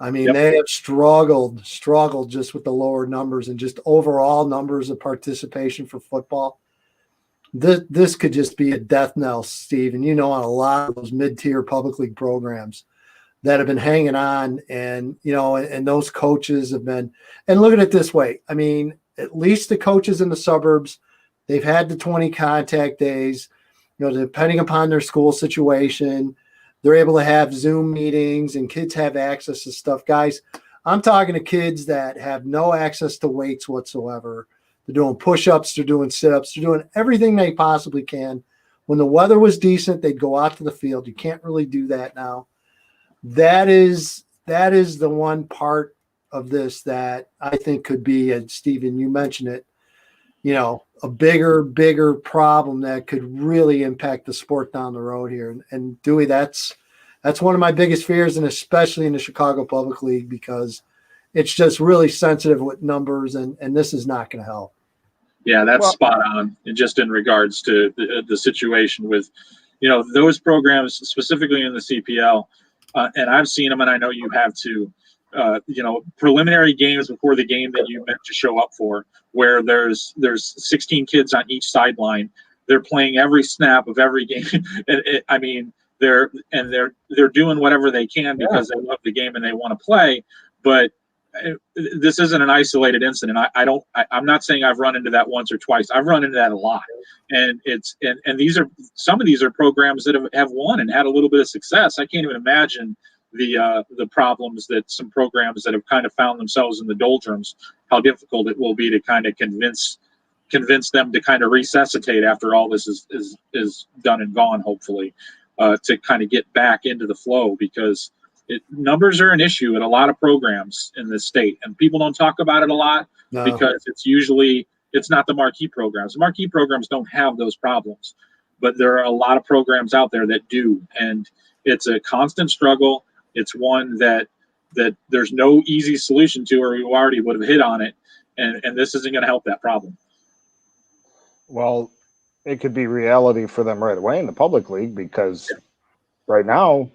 I mean, they have struggled just with the lower numbers and just overall numbers of participation for football. This could just be a death knell, Steve. And on a lot of those mid-tier public league programs that have been hanging on, and and those coaches have been. And look at it this way: I mean, at least the coaches in the suburbs, they've had the 20 contact days. Depending upon their school situation, they're able to have Zoom meetings, and kids have access to stuff. Guys, I'm talking to kids that have no access to weights whatsoever. They're doing push-ups, they're doing sit-ups, they're doing everything they possibly can. When the weather was decent, they'd go out to the field. You can't really do that now. That is the one part of this that I think could be, and Stephen, you mentioned it, a bigger problem that could really impact the sport down the road here. And Dewey, that's one of my biggest fears, and especially in the Chicago Public League, because it's just really sensitive with numbers, and this is not going to help. Yeah, that's spot on. And just in regards to the situation with, those programs, specifically in the CPL, and I've seen them, and I know you have too, preliminary games before the game that you meant to show up for, where there's 16 kids on each sideline. They're playing every snap of every game. They're doing whatever they can because they love the game and they want to play. But this isn't an isolated incident. I'm not saying I've run into that once or twice. I've run into that a lot. And some of these are programs that have won and had a little bit of success. I can't even imagine the problems that some programs that have kind of found themselves in the doldrums, how difficult it will be to kind of convince them to kind of resuscitate after all this is done and gone, hopefully, to kind of get back into the flow, because numbers are an issue in a lot of programs in this state, and people don't talk about it a lot because it's not the marquee programs. The marquee programs don't have those problems, but there are a lot of programs out there that do, and it's a constant struggle. It's one that there's no easy solution to, or we already would have hit on it, and this isn't going to help that problem. Well, it could be reality for them right away in the public league, because right now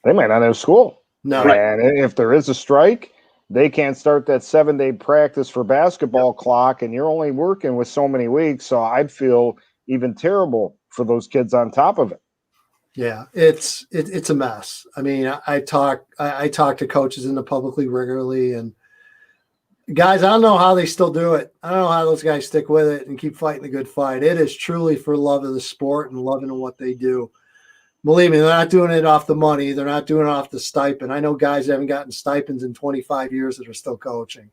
they might not have school. No. And if there is a strike, they can't start that 7-day practice for basketball clock, and you're only working with so many weeks. So I'd feel even terrible for those kids on top of it. Yeah, it's a mess. I mean, I talk to coaches in the public league regularly, and guys, I don't know how they still do it. I don't know how those guys stick with it and keep fighting the good fight. It is truly for love of the sport and loving what they do. Believe me, they're not doing it off the money. They're not doing it off the stipend. I know guys that haven't gotten stipends in 25 years that are still coaching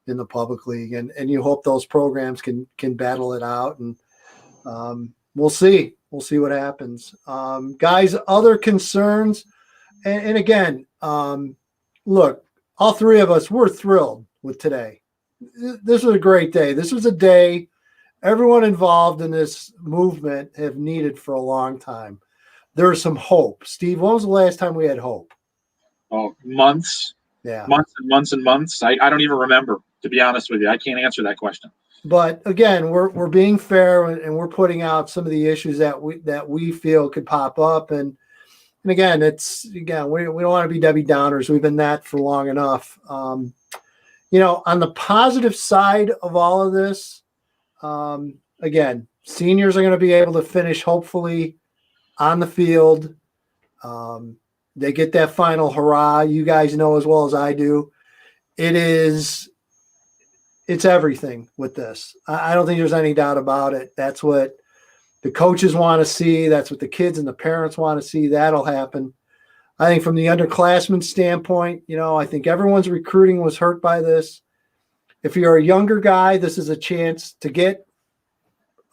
in the public league, and you hope those programs can battle it out, and we'll see. We'll see what happens. Guys, other concerns, and again, look, all three of us, we're thrilled with today. This was a great day. This was a day everyone involved in this movement have needed for a long time. There's some hope. Steve, when was the last time we had hope? Oh, months. Yeah. Months and months and months. I don't even remember, to be honest with you. I can't answer that question. But again, we're being fair, and we're putting out some of the issues that we feel could pop up. And And again, we don't want to be Debbie Downers. We've been that for long enough. On the positive side of all of this, again, seniors are going to be able to finish hopefully on the field. They get that final hurrah. You guys know as well as I do. It's everything with this. I don't think there's any doubt about it. That's what the coaches want to see. That's what the kids and the parents want to see. That'll happen. I think from the underclassmen standpoint, I think everyone's recruiting was hurt by this. If you're a younger guy, this is a chance to get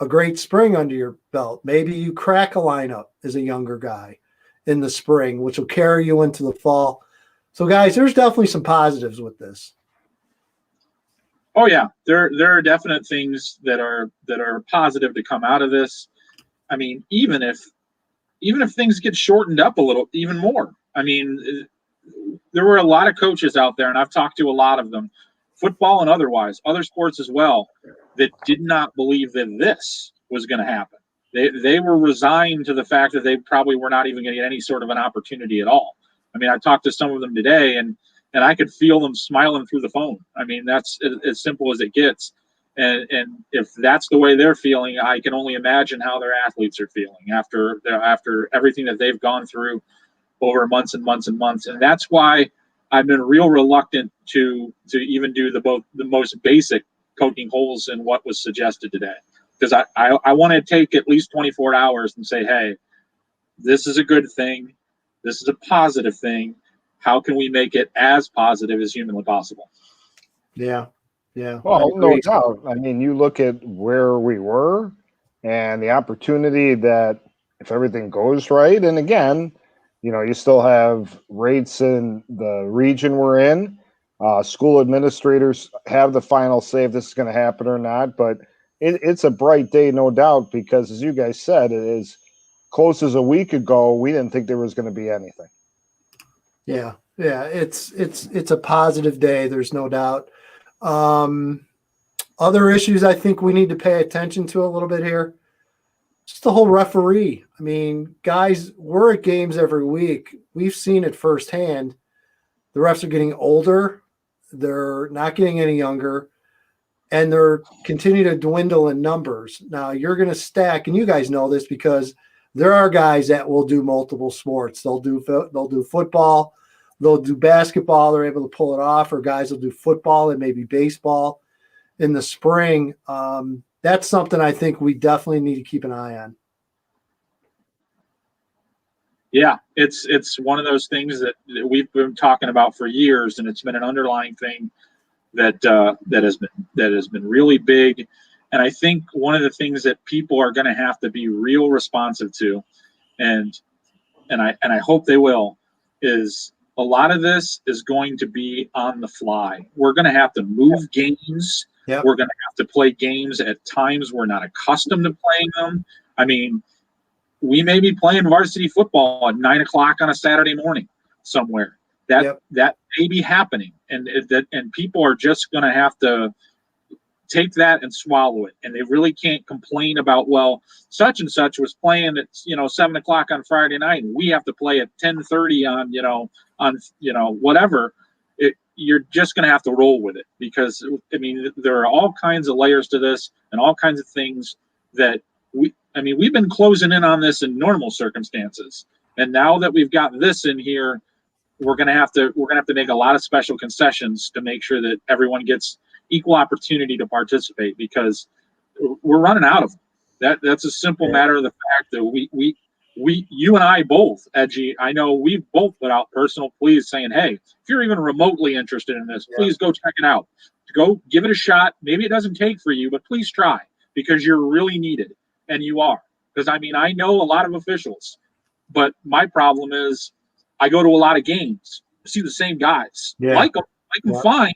a great spring under your belt. Maybe you crack a lineup as a younger guy in the spring, which will carry you into the fall. So, guys, there's definitely some positives with this. Oh yeah, there are definite things that are positive to come out of this. I mean, even if things get shortened up a little, even more. I mean, there were a lot of coaches out there, and I've talked to a lot of them, football and otherwise, other sports as well, that did not believe that this was going to happen. They were resigned to the fact that they probably were not even going to get any sort of an opportunity at all. I mean, I talked to some of them today, and I could feel them smiling through the phone. I mean, that's as simple as it gets. And if that's the way they're feeling, I can only imagine how their athletes are feeling after everything that they've gone through over months and months and months. And that's why I've been real reluctant to even do the most basic poking holes in what was suggested today, because I want to take at least 24 hours and say, hey, this is a good thing. This is a positive thing. How can we make it as positive as humanly possible? Yeah. Yeah. Well, no doubt. I mean, you look at where we were and the opportunity that if everything goes right, and again, you still have rates in the region we're in. School administrators have the final say if this is going to happen or not. But it's a bright day, no doubt, because as you guys said, it is close as a week ago. We didn't think there was going to be anything. Yeah. Yeah. It's a positive day. There's no doubt. Other issues I think we need to pay attention to a little bit here. Just the whole referee. I mean, guys, we're at games every week. We've seen it firsthand. The refs are getting older. They're not getting any younger, and they're continuing to dwindle in numbers. Now you're going to stack, and you guys know this because there are guys that will do multiple sports. They'll do football. They'll do basketball. They're able to pull it off, or guys will do football and maybe baseball in the spring. That's something I think we definitely need to keep an eye on. Yeah, it's one of those things that we've been talking about for years, and it's been an underlying thing that has been really big. And I think one of the things that people are going to have to be real responsive to, and I hope they will, is a lot of this is going to be on the fly. We're going to have to move games. Yep. We're going to have to play games at times we're not accustomed to playing them. I mean, we may be playing varsity football at 9 o'clock on a Saturday morning somewhere. That may be happening, and people are just going to have to take that and swallow it. And they really can't complain about, well, such and such was playing at 7 o'clock on Friday night, and we have to play at 10:30 on whatever. You're just going to have to roll with it, because I mean, there are all kinds of layers to this and all kinds of things that we've been closing in on this in normal circumstances, and now that we've got this in here, we're going to have to make a lot of special concessions to make sure that everyone gets equal opportunity to participate, because we're running out of them. That's a simple matter of the fact that you and I both, Edgy, I know we've both put out personal pleas saying, hey, if you're even remotely interested in this, please go check it out. Go give it a shot. Maybe it doesn't take for you, but please try, because you're really needed, and you are. Because I know a lot of officials, but my problem is I go to a lot of games, see the same guys, like them fine,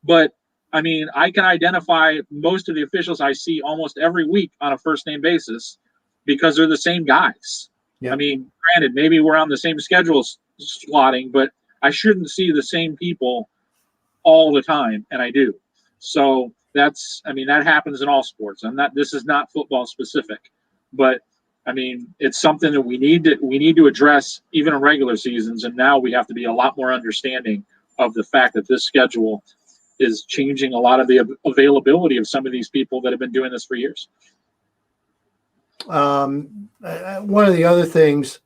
but I can identify most of the officials I see almost every week on a first name basis, because they're the same guys. Yeah. Granted, maybe we're on the same schedule slotting, but I shouldn't see the same people all the time, and I do. So that happens in all sports. This is not football specific, but I mean, it's something that we need to address even in regular seasons, and now we have to be a lot more understanding of the fact that this schedule is changing a lot of the availability of some of these people that have been doing this for years. One of the other things,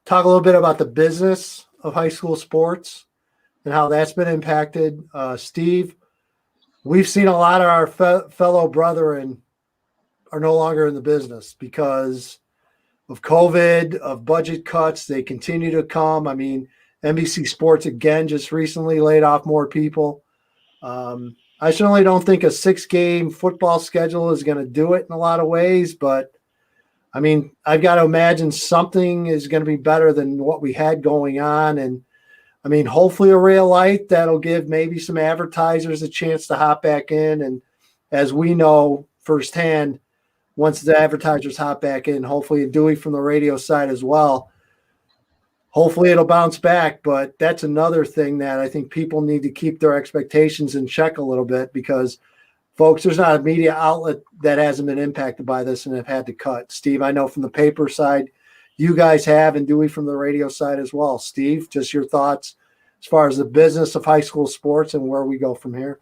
talk a little bit about the business of high school sports and how that's been impacted. Steve, we've seen a lot of our fellow brethren are no longer in the business because of COVID, of budget cuts. They continue to come. I mean, NBC Sports again just recently laid off more people. I certainly don't think a 6-game football schedule is going to do it in a lot of ways, but I mean, I've got to imagine something is going to be better than what we had going on. And I mean, hopefully a ray of light that'll give maybe some advertisers a chance to hop back in. And as we know firsthand, once the advertisers hop back in, hopefully Dewey from the radio side as well, hopefully it'll bounce back. But that's another thing that I think people need to keep their expectations in check a little bit because, folks, there's not a media outlet that hasn't been impacted by this and have had to cut. Steve, I know from the paper side, you guys have, and Dewey from the radio side as well. Steve, just your thoughts as far as the business of high school sports and where we go from here.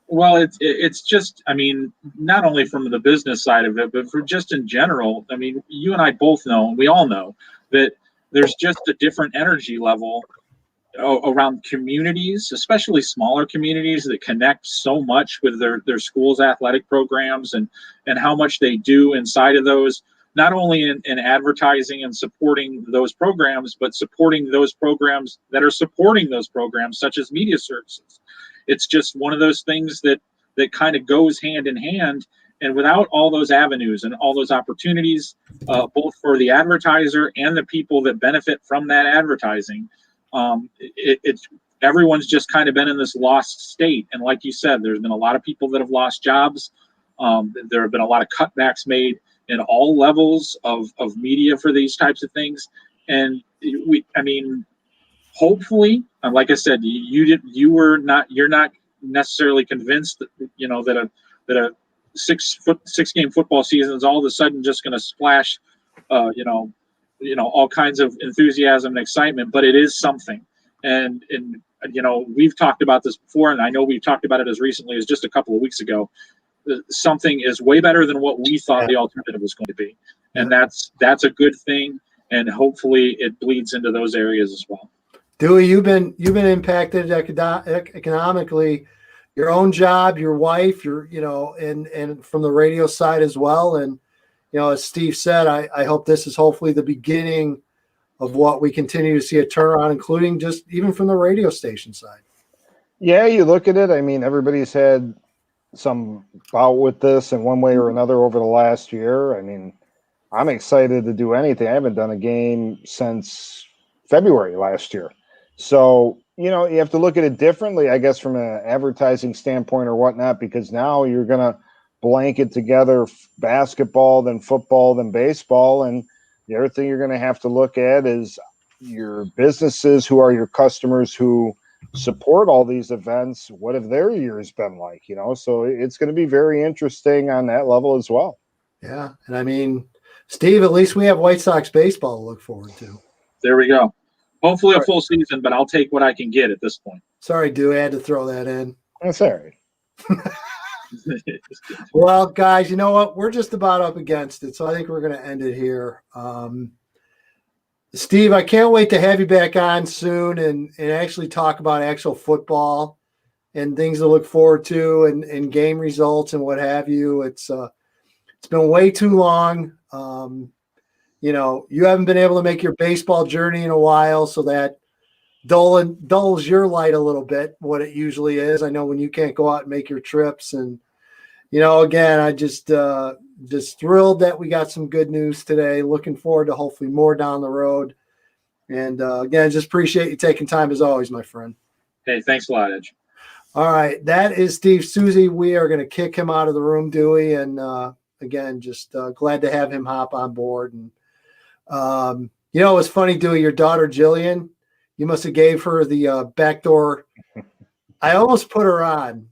Well, it's just, I mean, not only from the business side of it, but for just in general. I mean, you and I both know, we all know that there's just a different energy level around communities, especially smaller communities that connect so much with their schools' athletic programs and how much they do inside of those, not only in advertising and supporting those programs, but supporting those programs that are supporting those programs, such as media services. It's just one of those things that kind of goes hand in hand. And without all those avenues and all those opportunities, both for the advertiser and the people that benefit from that advertising, it's everyone's just kind of been in this lost state. And like you said, there's been a lot of people that have lost jobs. There have been a lot of cutbacks made in all levels of media for these types of things. And I mean, hopefully, like I said, you're not necessarily convinced that, you know, that a 6-game football season is all of a sudden just going to splash, all kinds of enthusiasm and excitement, but it is something. And you know, we've talked about this before, and I know we've talked about it as recently as just a couple of weeks ago. Something is way better than what we thought the alternative was going to be, and that's a good thing. And hopefully, it bleeds into those areas as well. Dewey, you've been impacted economically, your own job, your wife, and from the radio side as well. And as Steve said, I hope this is hopefully the beginning of what we continue to see a turnaround, including just even from the radio station side. Yeah, you look at it. I mean, everybody's had some bout with this in one way or another over the last year. I mean, I'm excited to do anything. I haven't done a game since February last year. So, you have to look at it differently, I guess, from an advertising standpoint or whatnot, because now you're going to blanket together basketball, then football, then baseball. And the other thing you're going to have to look at is your businesses, who are your customers who support all these events. What have their years been like? So it's going to be very interesting on that level as well. Yeah. And I mean, Steve, at least we have White Sox baseball to look forward to. There we go. Hopefully a full season, but I'll take what I can get at this point. Sorry, Dewey, I had to throw that in. That's all right. Well, guys, you know what? We're just about up against it, so I think we're going to end it here. Steve, I can't wait to have you back on soon and actually talk about actual football and things to look forward to and game results and what have you. It's been way too long. You haven't been able to make your baseball journey in a while, so that dulls your light a little bit, what it usually is. I know when you can't go out and make your trips. And, again, I just thrilled that we got some good news today. Looking forward to hopefully more down the road. And, again, just appreciate you taking time as always, my friend. Hey, thanks a lot, Edge. All right. That is Steve Susie. We are going to kick him out of the room, Dewey. And, again, just glad to have him hop on board. And, it's funny, Dewey, your daughter, Jillian, you must have gave her the back door. I almost put her on.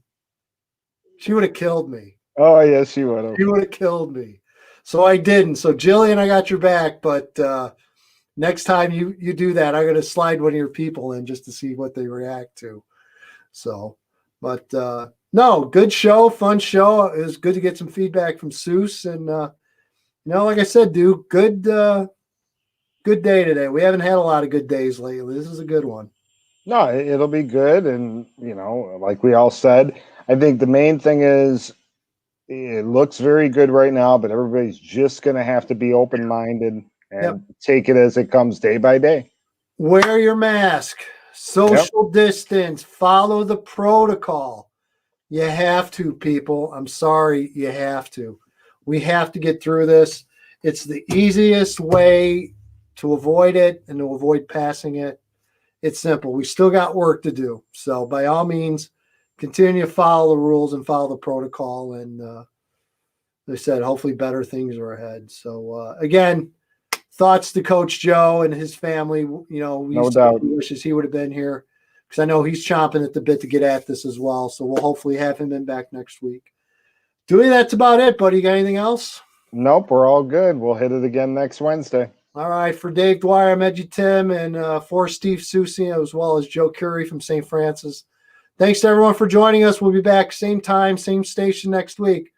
She would have killed me. Oh, yes, she would have. She would have killed me. So I didn't. So Jillian, I got your back, but next time you do that, I'm going to slide one of your people in just to see what they react to. So, but no, good show, fun show. It was good to get some feedback from Seuss, and like I said, Duke, good day today. We haven't had a lot of good days lately. This is a good one. No, it'll be good. And, like we all said, I think the main thing is it looks very good right now, but everybody's just going to have to be open-minded and take it as it comes day by day. Wear your mask, social distance, follow the protocol. You have to, people. I'm sorry, you have to. We have to get through this. It's the easiest way to avoid it and to avoid passing it. It's simple. We still got work to do. So by all means, continue to follow the rules and follow the protocol. And they said, hopefully better things are ahead. So again, thoughts to Coach Joe and his family. No doubt. Wishes he would have been here, because I know he's chomping at the bit to get at this as well. So we'll hopefully have him in back next week. Dewey, that's about it, buddy. You got anything else? Nope, we're all good. We'll hit it again next Wednesday. All right. For Dave Dwyer, I'm Edgy Tim, and for Steve Susi, as well as Joe Curry from St. Francis. Thanks to everyone for joining us. We'll be back same time, same station next week.